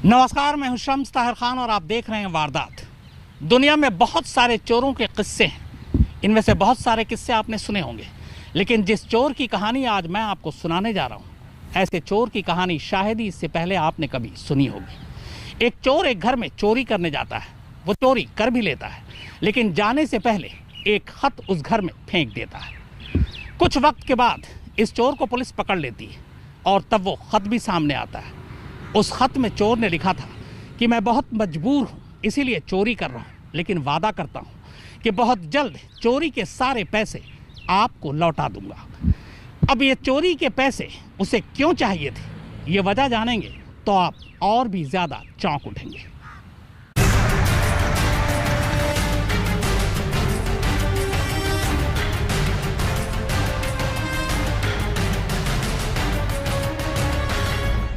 नमस्कार, मैं हूं शम्स ताहिर खान और आप देख रहे हैं वारदात। दुनिया में बहुत सारे चोरों के किस्से हैं। इनमें से बहुत सारे किस्से आपने सुने होंगे, लेकिन जिस चोर की कहानी आज मैं आपको सुनाने जा रहा हूं, ऐसे चोर की कहानी शायद ही इससे पहले आपने कभी सुनी होगी। एक चोर एक घर में चोरी करने जाता है। वो चोरी कर भी लेता है, लेकिन जाने से पहले एक खत उस घर में फेंक देता है। कुछ वक्त के बाद इस चोर को पुलिस पकड़ लेती है और तब वो खत भी सामने आता है। उस खत में चोर ने लिखा था कि मैं बहुत मजबूर हूँ, इसीलिए चोरी कर रहा हूँ, लेकिन वादा करता हूँ कि बहुत जल्द चोरी के सारे पैसे आपको लौटा दूंगा। अब ये चोरी के पैसे उसे क्यों चाहिए थे, ये वजह जानेंगे तो आप और भी ज़्यादा चौंक उठेंगे।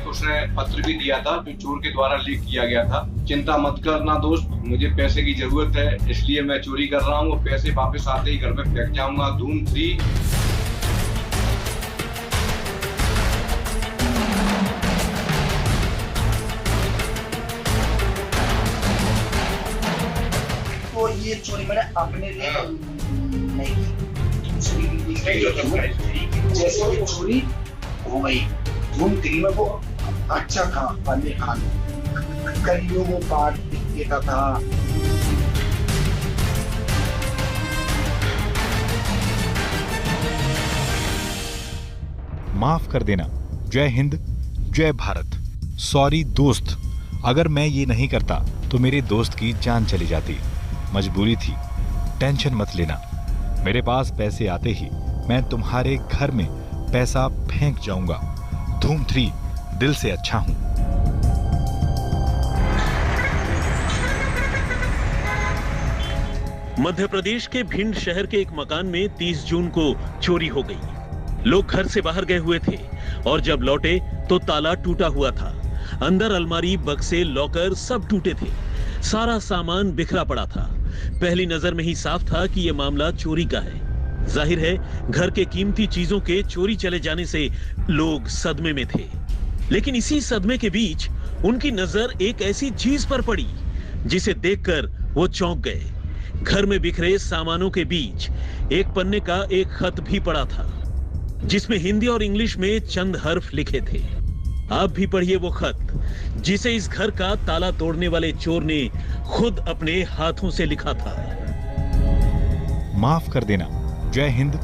उसने पत्र भी दिया था जो चोर के द्वारा लीक किया गया था। चिंता मत करना दोस्त, मुझे पैसे की जरूरत है, इसलिए मैं चोरी कर रहा हूँ। पैसे वापस आते ही घर में फेंक जाऊंगा। धूम 3। तो ये चोरी मैंने अपने लिए नहीं की। जैसे ये चोरी हो गई, धूम 3 में वो अच्छा था, पहले खान करियो वो पार्ट देता था। माफ कर देना, जय हिंद, जय भारत। सॉरी दोस्त, अगर मैं ये नहीं करता तो मेरे दोस्त की जान चली जाती। मजबूरी थी, टेंशन मत लेना। मेरे पास पैसे आते ही मैं तुम्हारे घर में पैसा फेंक जाऊंगा। धूम 3 दिल से अच्छा हूं। मध्य प्रदेश के भिंड शहर के एक मकान में 30 जून को चोरी हो गई। लोग घर से बाहर गए हुए थे और जब लौटे तो ताला टूटा हुआ था। अंदर अलमारी, बक्से, लॉकर सब टूटे थे। सारा सामान बिखरा पड़ा था। पहली नजर में ही साफ था कि यह मामला चोरी का है। जाहिर है घर के कीमती चीजों के चोरी चले जाने से लोग सदमे में थे। लेकिन इसी सदमे के बीच उनकी नजर एक ऐसी चीज पर पड़ी जिसे देखकर वो चौंक गए। घर में बिखरे सामानों के बीच एक पन्ने का एक खत भी पड़ा था, जिसमें हिंदी और इंग्लिश में चंद हर्फ लिखे थे। आप भी पढ़िए वो खत, जिसे इस घर का ताला तोड़ने वाले चोर ने खुद अपने हाथों से लिखा था। माफ कर देना, जय हिंद,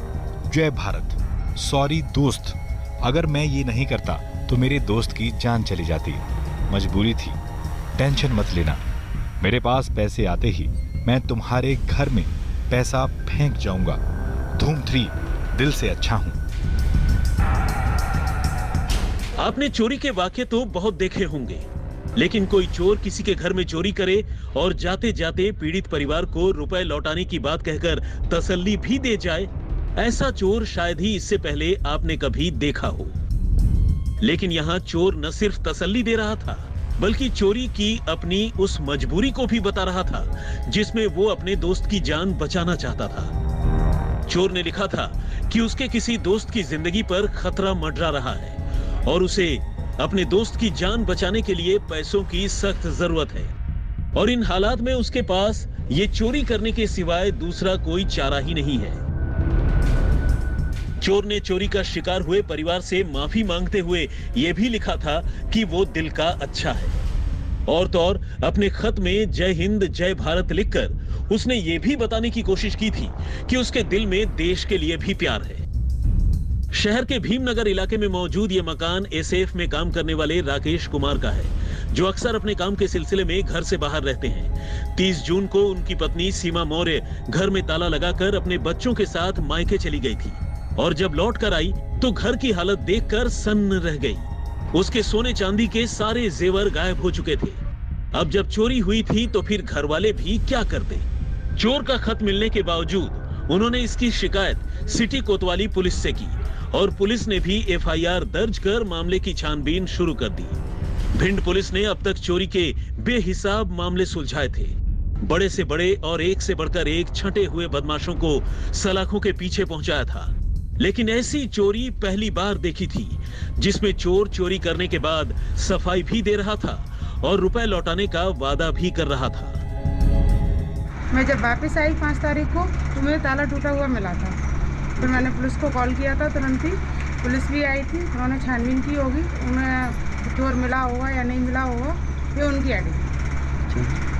जय भारत। सॉरी दोस्त, अगर मैं ये नहीं करता तो मेरे दोस्त की जान चली जाती। मजबूरी थी, टेंशन मत लेना। मेरे पास पैसे आते ही मैं तुम्हारे घर में पैसा फेंक जाऊंगा। धूम 3 दिल से अच्छा हूं। आपने चोरी के वाक़ये तो बहुत देखे होंगे, लेकिन कोई चोर किसी के घर में चोरी करे और जाते जाते पीड़ित परिवार को रुपए लौटाने की बात कहकर तसल्ली भी दे जाए, ऐसा चोर शायद ही इससे पहले आपने कभी देखा हो। लेकिन यहाँ चोर न सिर्फ तसल्ली दे रहा था, बल्कि चोरी की अपनी उस मजबूरी को भी बता रहा था जिसमें वो अपने दोस्त की जान बचाना चाहता था। चोर ने लिखा था कि उसके किसी दोस्त की जिंदगी पर खतरा मंडरा रहा है और उसे अपने दोस्त की जान बचाने के लिए पैसों की सख्त जरूरत है, और इन हालात में उसके पास ये चोरी करने के सिवाय दूसरा कोई चारा ही नहीं है। चोर ने चोरी का शिकार हुए परिवार से माफी मांगते हुए यह भी लिखा था कि वो दिल का अच्छा है, और तो और अपने खत में जय हिंद, जय भारत लिखकर उसने ये भी बताने की कोशिश की थी कि उसके दिल में देश के लिए भी प्यार है। शहर के भीमनगर इलाके में मौजूद ये मकान एसएफ में काम करने वाले राकेश कुमार का है, जो अक्सर अपने काम के सिलसिले में घर से बाहर रहते हैं। 30 जून को उनकी पत्नी सीमा मौर्य घर में ताला लगाकर अपने बच्चों के साथ मायके चली गई थी, और जब लौट कर आई तो घर की हालत देखकर सन्न रह गई। उसके सोने चांदी के सारे जेवर गायब हो चुके थे। अब जब चोरी हुई थी तो फिर घर वाले भी क्या करते। चोर का खत मिलने के बावजूद उन्होंने इसकी शिकायत सिटी कोतवाली पुलिस से की, और पुलिस ने भी एफआईआर दर्ज कर मामले की छानबीन शुरू कर दी। भिंड पुलिस ने अब तक चोरी के बेहिसाब मामले सुलझाए थे। बड़े से बड़े और एक से बढ़कर एक छंटे हुए बदमाशों को सलाखों के पीछे पहुंचाया था, लेकिन ऐसी चोरी पहली बार देखी थी जिसमें चोर चोरी करने के बाद सफाई भी दे रहा था और रुपए लौटाने का वादा भी कर रहा था। मैं जब वापस आई 5 तारीख को तो मुझे ताला टूटा हुआ मिला था। फिर मैंने पुलिस को कॉल किया था, तुरंत ही पुलिस भी आई थी। उन्होंने छानबीन की होगी, उन्हें चोर मिला होगा या नहीं मिला होगा, ये उनकी आईडी।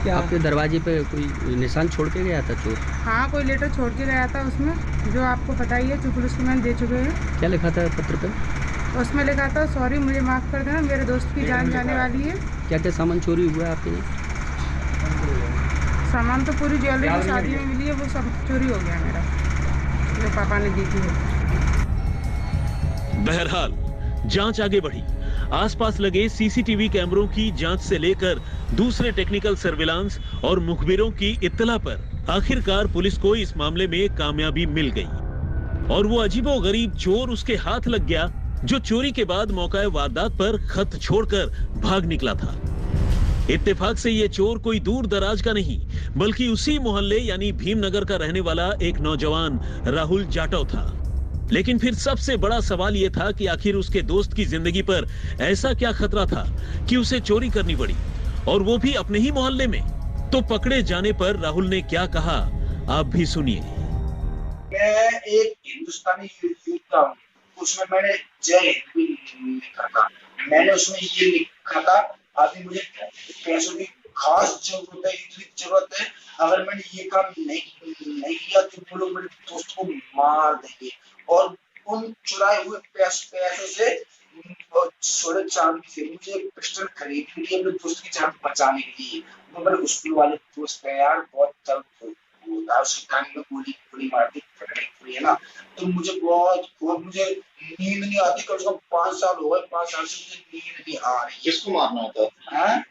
क्या आपके दरवाजे पे कोई निशान छोड़ के गया था चोर? हाँ, कोई लेटर छोड़ के गया था उसमें, जो आपको पता ही है, जो पुलिस को मैंने दे चुके हैं। क्या लिखा था पत्र पे? उसमें लिखा था, सॉरी मुझे माफ़ कर देना, मेरे दोस्त की जान जाने वाली है। क्या क्या सामान चोरी हुआ है आपके यहाँ? सामान तो पूरी ज्वेलरी जो शादी में मिली है वो सब चोरी हो गया मेरा, जो पापा ने दी थी। बहरहाल जांच आगे बढ़ी। आसपास लगे सीसीटीवी कैमरों की जांच से लेकर दूसरे टेक्निकल सर्विलांस और मुखबिरों की इत्तला पर आखिरकार पुलिस को इस मामले में कामयाबी मिल गई और वो अजीबोगरीब चोर उसके हाथ लग गया जो चोरी के बाद मौका वारदात पर खत छोड़कर भाग निकला था। इत्तेफाक से ये चोर कोई दूर दराज का नहीं बल्कि उसी मोहल्ले यानी भीमनगर का रहने वाला एक नौजवान राहुल जाटव था। लेकिन फिर सबसे बड़ा सवाल यह था कि आखिर उसके दोस्त की जिंदगी पर ऐसा क्या खतरा था कि उसे चोरी करनी पड़ी, और वो भी अपने ही मोहल्ले में। तो पकड़े जाने पर राहुल ने क्या कहा, आप भी सुनिए। मैं एक हिंदुस्तानी युद्ध हूँ, उसमें मैंने जय हिंद भी लिखा था। मैंने उसमें ये लिखा था, अभी मुझे पैसों की खास जरूरत है, इतनी जरूरत है, अगर मैंने ये काम नहीं किया तो वो लोग मेरे दोस्त को मार देंगे। और उन चुराए हुए पैसों से सोने चांदी से मुझे पिस्टल खरीदनी थी अपने दोस्त की जान बचाने के लिए। वो मेरे स्कूल वाले दोस्त है यार, बहुत जल्द होता है, उसकी टांग में गोली मार दी है ना। तो मुझे बहुत मुझे नींद नहीं आती, कम से कम 5 साल हो गए, 5 साल से मुझे नींद नहीं आ रही। किसको मारना था?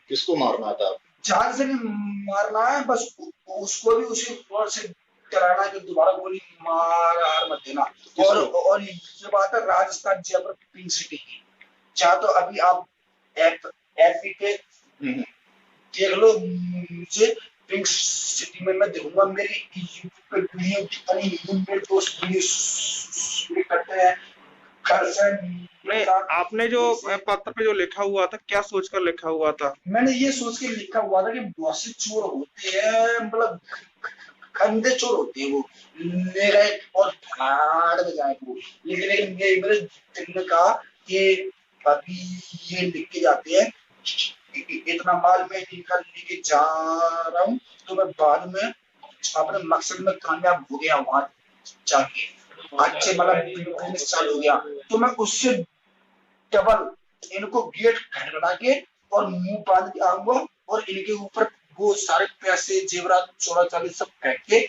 किसको मारना था? जान से नहीं मारना है, बस उसको भी उसी तौर से डराना कि दोबारा गोली मार मत देना। और ये बात है राजस्थान जयपुर पिंक सिटी की। चाहे तो अभी आप एफपी पे देख लो, मुझे पिंक सिटी में मैं देखूंगा, मेरी यूट्यूब पे वीडियो जितनी मेरे दोस्त वीडियो करते हैं। नहीं, आपने जो पत्र पे जो लिखा हुआ था, क्या सोचकर लिखा हुआ था? मैंने ये सोच के लिखा हुआ था कि बहुत से चोर होते हैं, मतलब गंदे चोर होते हैं, वो ले गए और भाड़ में जाए वो। लेकिन मेरे दिल ने कहा कि अभी ये लिख के जाते हैं, इतना माल मैं इनका लेके जा रहा हूँ, तो मैं बाद में अपने मकसद में कामयाब हो गया, वहां जाके अच्छे मतलब चालू हो गया, तो मैं उससे डबल इनको गेट खटखटा के और मुंह बांध के आऊंगा और इनके ऊपर वो सारे पैसे जेवरात चोरा चांदी सब फेंक के।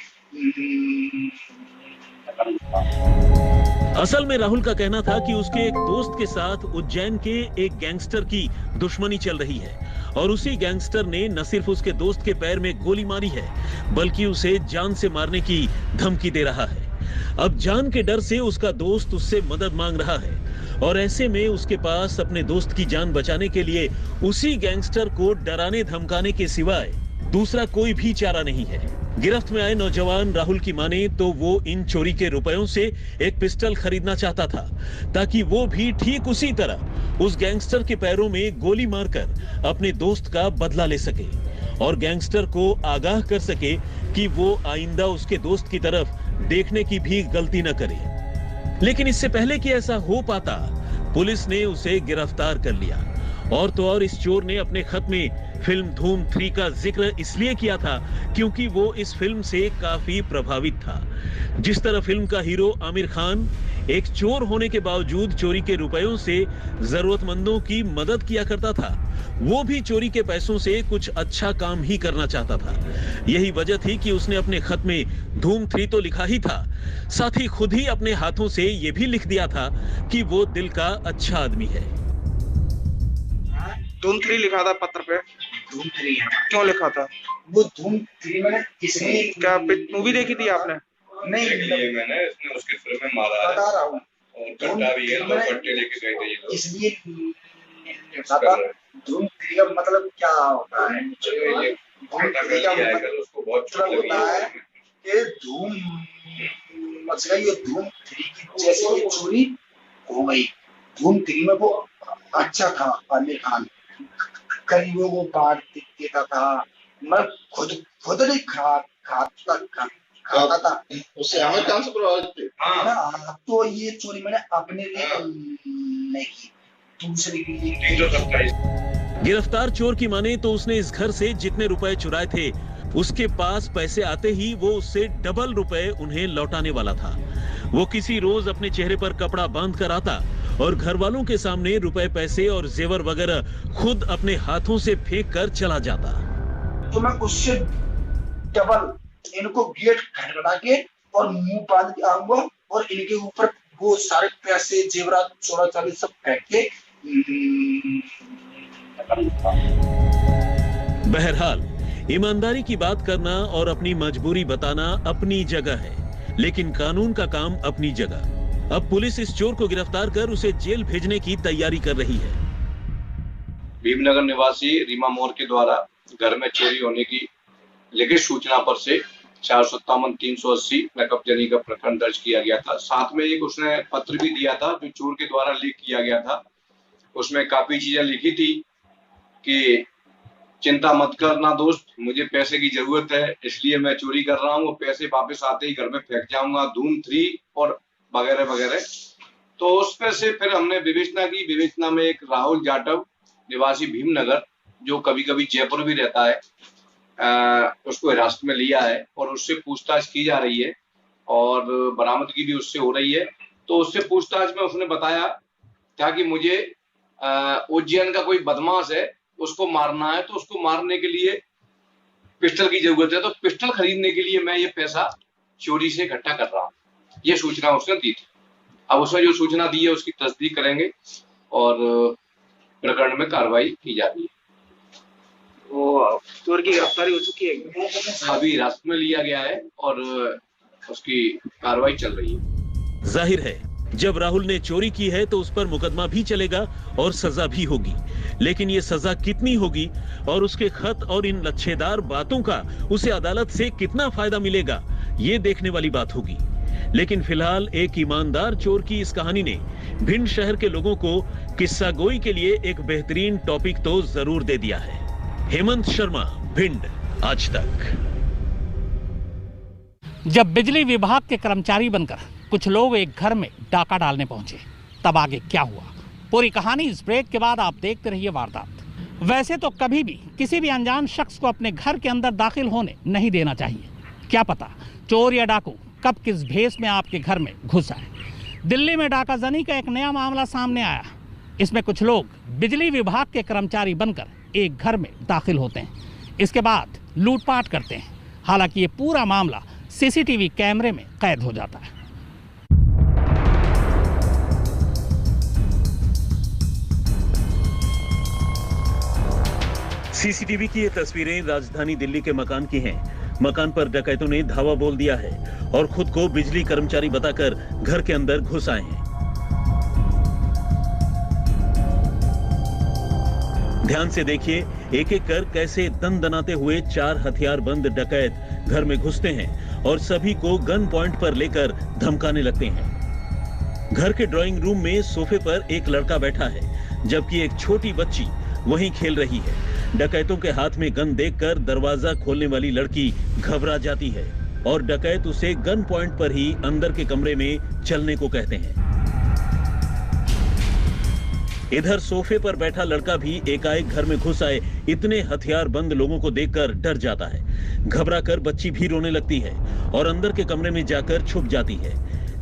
असल में राहुल का कहना था कि उसके एक दोस्त के साथ उज्जैन के एक गैंगस्टर की दुश्मनी चल रही है और उसी गैंगस्टर ने न सिर्फ उसके दोस्त के पैर में गोली मारी है बल्कि उसे जान से मारने की धमकी दे रहा है। अब जान के डर से उसका दोस्त उससे मदद मांग रहा है और ऐसे में उसके पास अपने दोस्त की जान बचाने के लिए उसी गैंगस्टर को डराने धमकाने के सिवाय दूसरा कोई भी चारा नहीं है। गिरफ्त में आए नौजवान राहुल की माने तो वो इन चोरी के रुपयों से एक पिस्टल खरीदना चाहता था ताकि वो भी ठीक उसी तरह उस गैंगस्टर के पैरों में गोली मारकर अपने दोस्त का बदला ले सके और गैंगस्टर को आगाह कर सके कि वो आइंदा उसके दोस्त की तरफ देखने की भी गलती न करे। लेकिन इससे पहले कि ऐसा हो पाता, पुलिस ने उसे गिरफ्तार कर लिया। और तो और इस चोर ने अपने खत में फिल्म धूम 3 का जिक्र इसलिए किया था क्योंकि वो इस फिल्म से काफी प्रभावित था। जिस तरह फिल्म का हीरो आमिर खान एक चोर होने के बावजूद चोरी के रुपयों से जरूरतमंदों की मदद किया करता था, वो भी चोरी के पैसों से कुछ अच्छा काम ही करना चाहता था। यही वजह थी कि उसने अपने खत में धूम 3 तो लिखा ही था, साथ ही खुद ही अपने हाथों से ये भी लिख दिया था कि वो दिल का अच्छा आदमी है। धूम 3 लिखा था पत्र पे? धूम 3 क्यों लिखा था? वो धूम 3 मैंने इसलिए, क्या मूवी देखी थी आपने? नहीं, मैंने उसने उसके फिल्म में मारा बता रहा हूँ, कट्टा भी है, 2 कट्टे लेके गए थे ये लोग। इसलिए धूम 3 का मतलब क्या होता है? ये उसको बहुत चोट लगी है कि धूम मच गई, ये धूम 3 की जैसे ये चोरी हो गई। धूम 3 में वो अच्छा था आमिर खान, गरीबों को बांट देता था। मैं खुद नहीं खाता था। उससे हमें कहाँ से प्रभावित थे? हाँ, तो ये चोरी मैंने अपने लिए नहीं की, दूसरे के लिए। गिरफ्तार चोर की माने तो उसने इस घर से जितने रुपए चुराए थे उसके पास पैसे आते ही वो उससे डबल रुपए उन्हें लौटाने वाला था। वो किसी रोज अपने चेहरे पर कपड़ा बांध कर आता और घर वालों के सामने रुपए पैसे और जेवर वगैरह खुद अपने हाथों से फेंक कर चला जाता। तो मैं उससे डबल इनको गेट खटखटा के और मुंह बांध के आऊंगा और इनके ऊपर वो सारे पैसे जेवरात चोरा चाबी सब फेंक के। बहरहाल ईमानदारी की बात करना और अपनी मजबूरी बताना अपनी जगह है, लेकिन कानून का काम अपनी जगह। अब पुलिस इस चोर को गिरफ्तार कर उसे जेल भेजने की तैयारी कर रही है। भीमनगर निवासी रीमा मोर के द्वारा घर में चोरी होने की लिखित सूचना पर से 457-380 नकब जनी का प्रकरण दर्ज किया गया था। साथ में एक उसने पत्र भी दिया था जो चोर के द्वारा लीक किया गया था। उसमें काफी चीजें लिखी थी कि चिंता मत करना दोस्त, मुझे पैसे की जरूरत है इसलिए मैं चोरी कर रहा हूँ, पैसे वापस आते ही घर में फेंक जाऊंगा, धूम 3 और वगैरह वगैरह। तो उस पे से फिर हमने विवेचना की। विवेचना में एक राहुल जाटव निवासी भीमनगर जो कभी कभी जयपुर भी रहता है, उसको हिरासत में लिया है और उससे पूछताछ की जा रही है और बरामदगी भी उससे हो रही है। तो उससे पूछताछ में उसने बताया क्या कि मुझे उज्जैन का कोई बदमाश है उसको मारना है, तो उसको मारने के लिए पिस्टल की जरूरत है, तो पिस्टल खरीदने के लिए मैं ये पैसा चोरी से इकट्ठा कर रहा हूँ। ये सूचना उसने दी थी। अब उसने जो सूचना दी है उसकी तस्दीक करेंगे और प्रकरण में कार्रवाई की जा रही है। वो चोर की गिरफ्तारी हो चुकी है, अभी हिरासत में लिया गया है और उसकी कार्रवाई चल रही है। जाहिर है जब राहुल ने चोरी की है तो उस पर मुकदमा भी चलेगा और सजा भी होगी, लेकिन ये सजा कितनी होगी और उसके खत और इन लच्छेदार बातों का उसे अदालत से कितना फायदा मिलेगा, ये देखने वाली बात होगी। लेकिन फिलहाल एक ईमानदार चोर की इस कहानी ने भिंड शहर के लोगों को किस्सा गोई के लिए एक बेहतरीन टॉपिक तो जरूर दे दिया है। हेमंत शर्मा, भिंड, आज तक। जब बिजली विभाग के कर्मचारी बनकर कुछ लोग एक घर में डाका डालने पहुंचे, तब आगे क्या हुआ, पूरी कहानी इस ब्रेक के बाद आप देखते रहिए वारदात। वैसे तो कभी भी किसी भी अनजान शख्स को अपने घर के अंदर दाखिल होने नहीं देना चाहिए। क्या पता चोर या डाकू कब किस भेष में आपके घर में घुस आए। दिल्ली में डाकाजनी का एक नया मामला सामने आया। इसमें कुछ लोग बिजली विभाग के कर्मचारी बनकर एक घर में दाखिल होते हैं, इसके बाद लूटपाट करते हैं। हालांकि ये पूरा मामला सीसीटीवी कैमरे में कैद हो जाता है। सीसीटीवी की ये तस्वीरें राजधानी दिल्ली के मकान की हैं। मकान पर डकैतों ने धावा बोल दिया है और खुद को बिजली कर्मचारी बताकर घर के अंदर घुस आए हैं। ध्यान से देखिए एक एक कर कैसे दनाते हुए 4 हथियारबंद डकैत घर में घुसते हैं और सभी को गन पॉइंट पर लेकर धमकाने लगते हैं। घर के ड्राइंग रूम में सोफे पर एक लड़का बैठा है, जबकि एक छोटी बच्ची वहीं खेल रही है। डकैतों के हाथ में गन देखकर दरवाजा खोलने वाली लड़की घबरा जाती है और डकैत उसे गन पॉइंट पर ही अंदर के कमरे में चलने को कहते हैं। इधर सोफे पर बैठा लड़का भी एकाएक घर में घुस आए इतने हथियारबंद लोगों को देखकर डर जाता है। घबराकर बच्ची भी रोने लगती है और अंदर के कमरे में जाकर छुप जाती है,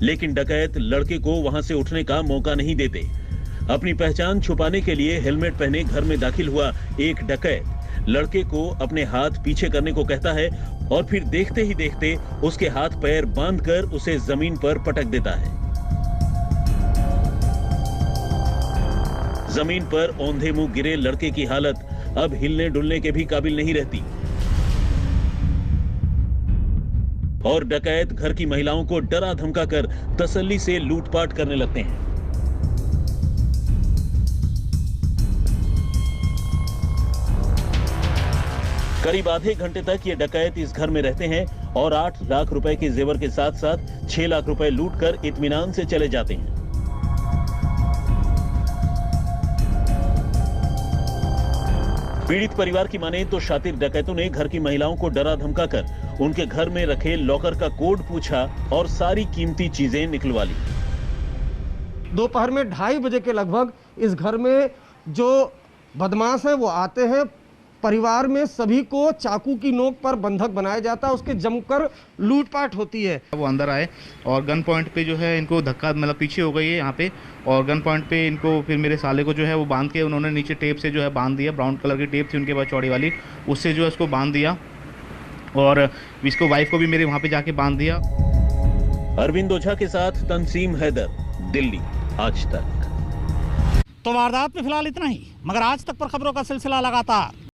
लेकिन डकैत लड़के को वहां से उठने का मौका नहीं देते। अपनी पहचान छुपाने के लिए हेलमेट पहने घर में दाखिल हुआ एक डकैत लड़के को अपने हाथ पीछे करने को कहता है और फिर देखते ही देखते उसके हाथ पैर बांधकर उसे जमीन पर पटक देता है। जमीन पर औंधे मुंह गिरे लड़के की हालत अब हिलने डुलने के भी काबिल नहीं रहती और डकैत घर की महिलाओं को डरा धमकाकर तसल्ली से लूटपाट करने लगते हैं। करीब आधे घंटे तक ये डकैत इस घर में रहते हैं और 8 लाख रुपए के जेवर के साथ साथ 6 लाख रुपए लूटकर इत्मीनान से चले जाते हैं। पीड़ित परिवार की माने तो शातिर डकैतों ने घर की महिलाओं को डरा धमकाकर उनके घर में रखे लॉकर का कोड पूछा और सारी कीमती चीजें निकलवा ली। दोपहर में 2:30 बजे के लगभग इस घर में जो बदमाश है वो आते हैं। परिवार में सभी को चाकू की नोक पर बंधक बनाया जाता है, उसके जमकर लूटपाट होती है। वो अंदर आए और गन पॉइंट पे जो है इनको धक्का, मतलब पीछे हो गई है यहाँ पे, और गन पॉइंट पे इनको फिर मेरे साले को जो है वो बांध के उन्होंने नीचे टेप से जो है बांध दिया। ब्राउन कलर की टेप थी उनके पास चौड़ी वाली, उससे जो है उसको बांध दिया और इसको वाइफ को भी मेरे वहाँ पे जाके बांध दिया। अरविंद ओझा के साथ तंसीम हैदर, दिल्ली आज तक। तो वारदात में फिलहाल इतना ही, मगर आज तक पर खबरों का सिलसिला लगातार